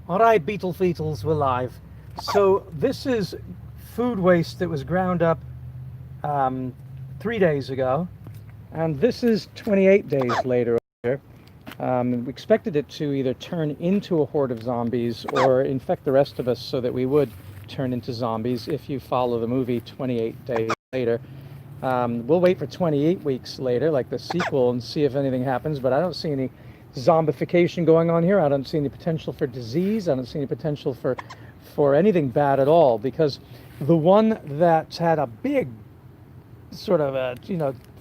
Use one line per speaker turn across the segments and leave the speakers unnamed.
All right, Beetle Fetals, we're live. So this is food waste that was ground up 3 days ago, and this is 28 days later. We expected it to either turn into a horde of zombies or infect the rest of us so that we would turn into zombies if you follow the movie 28 days later. We'll wait for 28 weeks later, like the sequel, and see if anything happens, but I don't see any zombification going on here. I don't see any potential for disease. I don't see any potential for anything bad at all, because the one that's had a big sort of a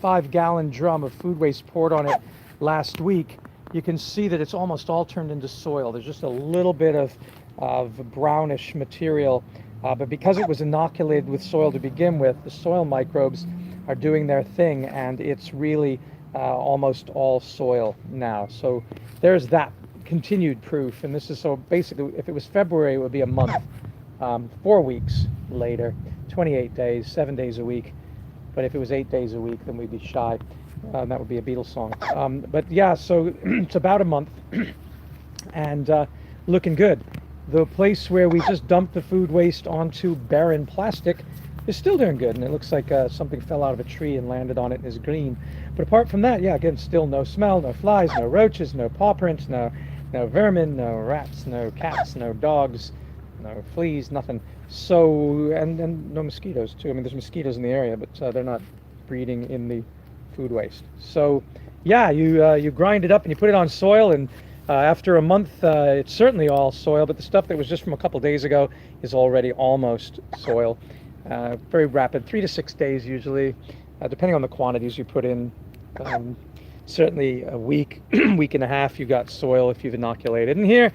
5-gallon drum of food waste poured on it last week, you can see that it's almost all turned into soil. There's just a little bit of brownish material, but because it was inoculated with soil to begin with, the soil microbes are doing their thing, and it's really almost all soil now. So there's that continued proof. And this is, so basically, if it was February, it would be a month. 4 weeks later, 28 days, 7 days a week. But if it was 8 days a week, then we'd be shy. That would be a Beatles song. But yeah, so it's about a month, and looking good. The place where we just dumped the food waste onto barren plastic is still doing good, and it looks like something fell out of a tree and landed on it and is green. But apart from that, yeah, again, still no smell, no flies, no roaches, no paw prints, no vermin, no rats, no cats, no dogs, no fleas, nothing. So, and no mosquitoes too. I mean, there's mosquitoes in the area, but they're not breeding in the food waste. So yeah, you grind it up and you put it on soil, and after a month, it's certainly all soil, but the stuff that was just from a couple days ago is already almost soil. Very rapid, 3 to 6 days usually, depending on the quantities you put in. Certainly a week, week and a half, you got soil if you've inoculated. And here,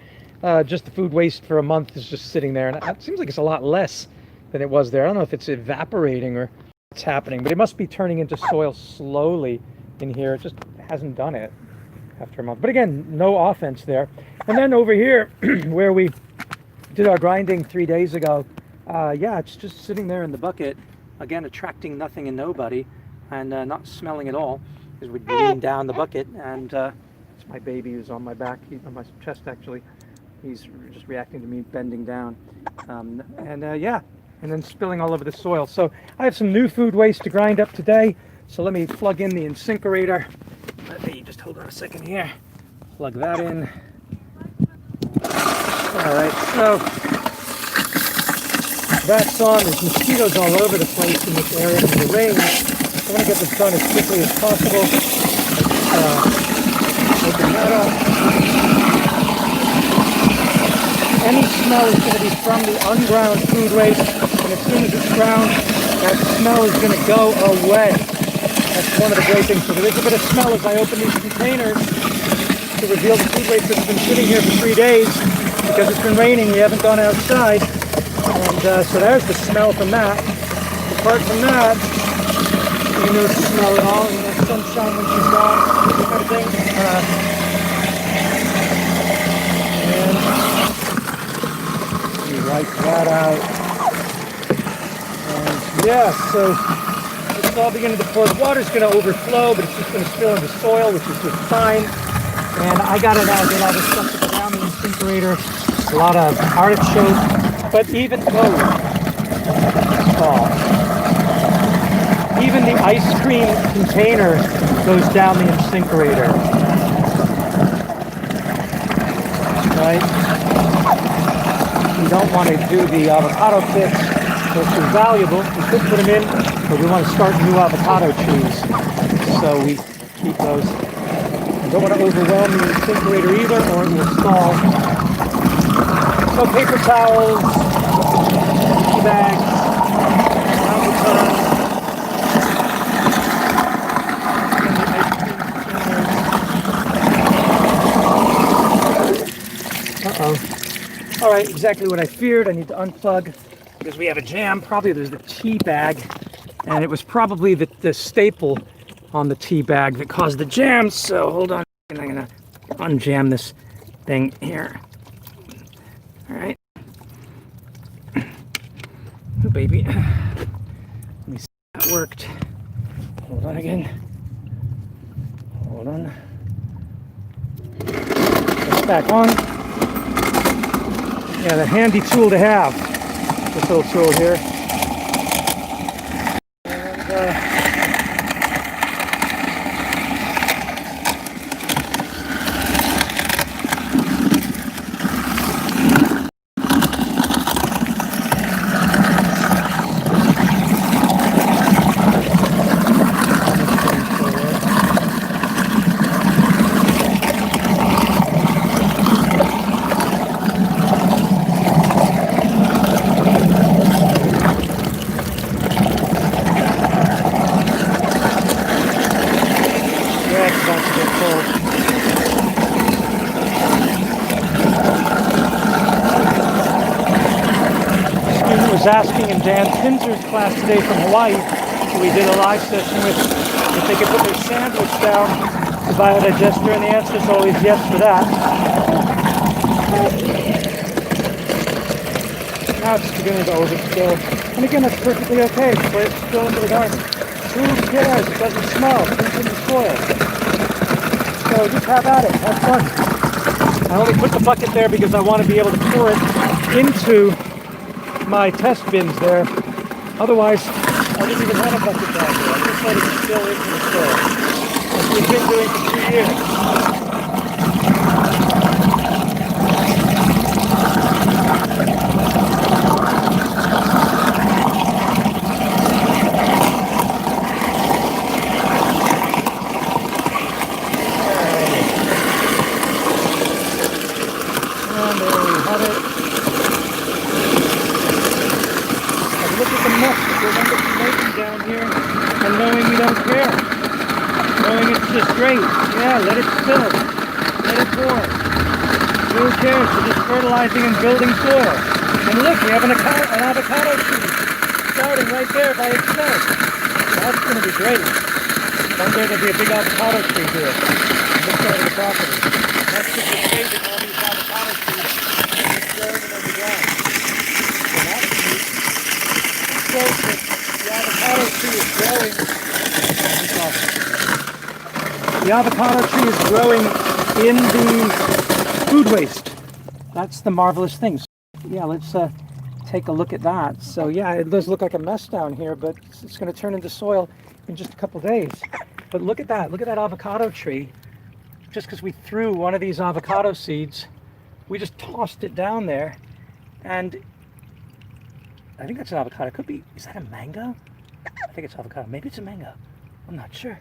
just the food waste for a month is just sitting there, and it seems like it's a lot less than it was there. I don't know if it's evaporating or what's happening, but it must be turning into soil slowly in here. It just hasn't done it after a month. But again, no offense there. And then over here, where we did our grinding 3 days ago, yeah, it's just sitting there in the bucket, again, attracting nothing and nobody, and not smelling at all, because we lean down the bucket, and it's my baby who's on my back, on my chest actually. He's just reacting to me bending down, yeah, and then spilling all over the soil. So I have some new food waste to grind up today, so let me plug in the incinerator. Let me just hold on a second here, plug that in. All right, so that's on. There's mosquitoes all over the place in this area from the rain. I want to get this done as quickly as possible. Open that up. Any smell is going to be from the unground food waste, and as soon as it's ground, that smell is going to go away. That's one of the great things. So there is a bit of smell as I open these containers to reveal the food waste that's been sitting here for 3 days. Because it's been raining, we haven't gone outside. And so there's the smell from that. Apart from that, no smell at all. Sunshine when she's gone, kind of thing. And we wipe that out. And yeah, so it's all beginning to pour. The water's going to overflow, but it's just going to spill into soil, which is just fine. And I got it out, get all this stuff to go down the incinerator. A lot of artichoke, but even even the ice cream container goes down the incinerator. Right? We don't want to do the avocado pits, which are valuable. We could put them in, but we want to start new avocado trees. So we keep those. I don't want to overwhelm the incinerator either, or it will stall. So paper towels, tea bags, uh-oh. All right, exactly what I feared. I need to unplug because we have a jam. Probably there's the tea bag, and it was probably the staple on the tea bag that caused the jam. So hold on, I'm gonna unjam this thing here. All right. Oh, baby. Let me see if that worked. Hold on again. Hold on. Put it back on. Yeah, the handy tool to have. This little tool here. And, yeah, it's about to get full. Student was asking in Dan Pinzer's class today from Hawaii, who we did a live session with, if they could put their sandwich down the biodigester, and the answer is always yes for that. Now it's beginning to overspill. And again, that's perfectly okay. Just let it spill into the garden. Who cares? It doesn't smell. It's in the soil. So just have at it. Have fun. I only put the bucket there because I want to be able to pour it into my test bins there. Otherwise, I didn't even have a bucket down there. I just let it spill into the soil. That's what we've been doing for 2 years. And there we have it. And look at the mess that we're going to be making down here, and knowing we don't care. Knowing it's just great. Yeah, let it spill. Let it pour. Who cares? We're just fertilizing and building soil. And look, we have an avocado tree starting right there by itself. That's going to be great. One day there'll be a big avocado tree here on this side of the property. That's just the saving all these avocado trees and just throwing them on the ground. So that's neat. It shows that the avocado tree is growing. The avocado tree is growing in the food waste. That's the marvelous thing. So, yeah, let's take a look at that. So yeah, it does look like a mess down here, but it's going to turn into soil in just a couple days. But look at that. Look at that avocado tree. Just because we threw one of these avocado seeds, we just tossed it down there, and I think that's an avocado. It could be. Is that a mango? I think it's avocado. Maybe it's a mango. I'm not sure.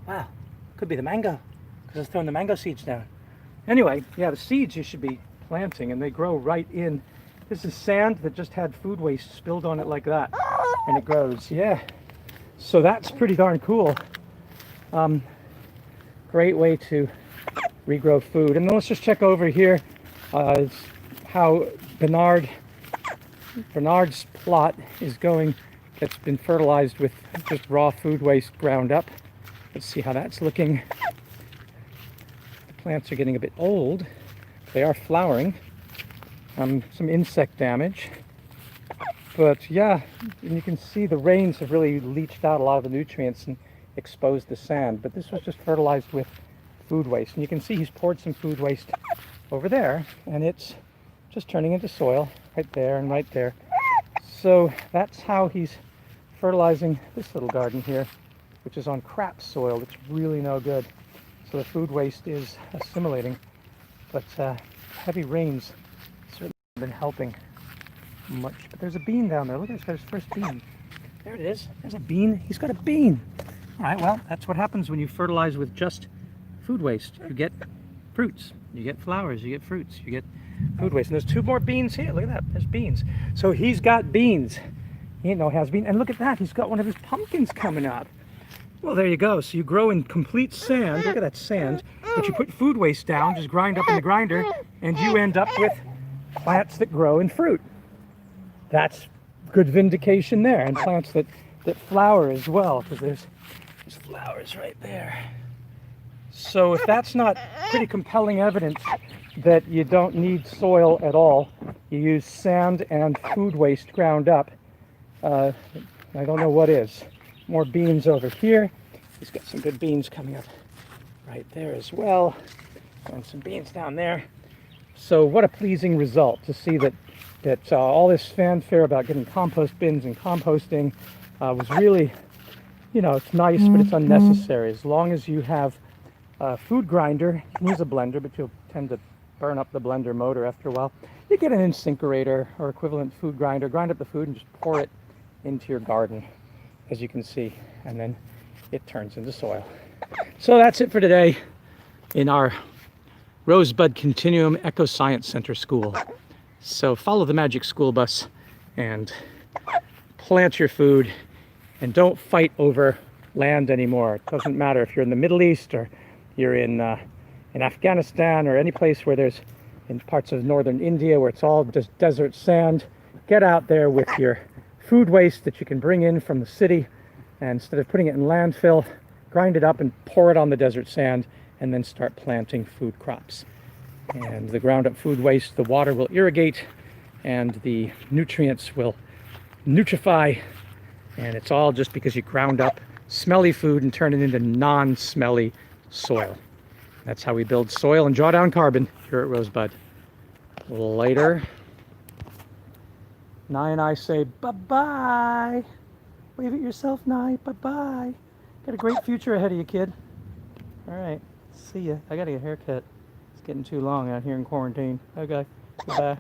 Wow. Could be the mango, because I was throwing the mango seeds down. Anyway, yeah, the seeds you should be planting, and they grow right in. This is sand that just had food waste spilled on it like that, and it grows. Yeah. So that's pretty darn cool. Great way to regrow food. And then let's just check over here how Bernard's plot is going. That's been fertilized with just raw food waste ground up. Let's see how that's looking. The plants are getting a bit old. They are flowering. Some insect damage. But yeah, and you can see the rains have really leached out a lot of the nutrients and exposed the sand. But this was just fertilized with food waste. And you can see he's poured some food waste over there, and it's just turning into soil right there and right there. So that's how he's fertilizing this little garden here, which is on crap soil. It's really no good. So the food waste is assimilating. But heavy rains certainly have been helping much. But there's a bean down there. Look at this guy's first bean. There it is. There's a bean. He's got a bean. All right, well, that's what happens when you fertilize with just food waste. You get fruits, you get flowers, you get fruits, you get food waste. And there's 2 more beans here. Look at that. There's beans. So he's got beans. He ain't no has-been. And look at that. He's got one of his pumpkins coming up. Well, there you go. So you grow in complete sand. Look at that sand. But you put food waste down, just grind up in the grinder, and you end up with plants that grow in fruit. That's good vindication there. And plants that flower as well, because there's flowers right there. So if that's not pretty compelling evidence that you don't need soil at all, you use sand and food waste ground up, I don't know what is. More beans over here. He's got some good beans coming up right there as well. And some beans down there. So what a pleasing result to see that all this fanfare about getting compost bins and composting was really, it's nice, but it's unnecessary. As long as you have a food grinder, you can use a blender, but you'll tend to burn up the blender motor after a while. You get an incinerator or equivalent food grinder, grind up the food and just pour it into your garden, as you can see, and then it turns into soil. So that's it for today in our Rosebud Continuum Eco Science Center school. So follow the magic school bus and plant your food, and don't fight over land anymore. It doesn't matter if you're in the Middle East or you're in Afghanistan or any place where there's in parts of northern India where it's all just desert sand. Get out there with your food waste that you can bring in from the city, and instead of putting it in landfill, grind it up and pour it on the desert sand, and then start planting food crops. And the ground up food waste, the water will irrigate and the nutrients will nutrify, and it's all just because you ground up smelly food and turn it into non-smelly soil. That's how we build soil and draw down carbon here at Rosebud. Later. Nye and I say bye-bye. Wave at yourself, Nye. Bye-bye. Got a great future ahead of you, kid. All right. See ya. I gotta get a haircut. It's getting too long out here in quarantine. Okay. Goodbye.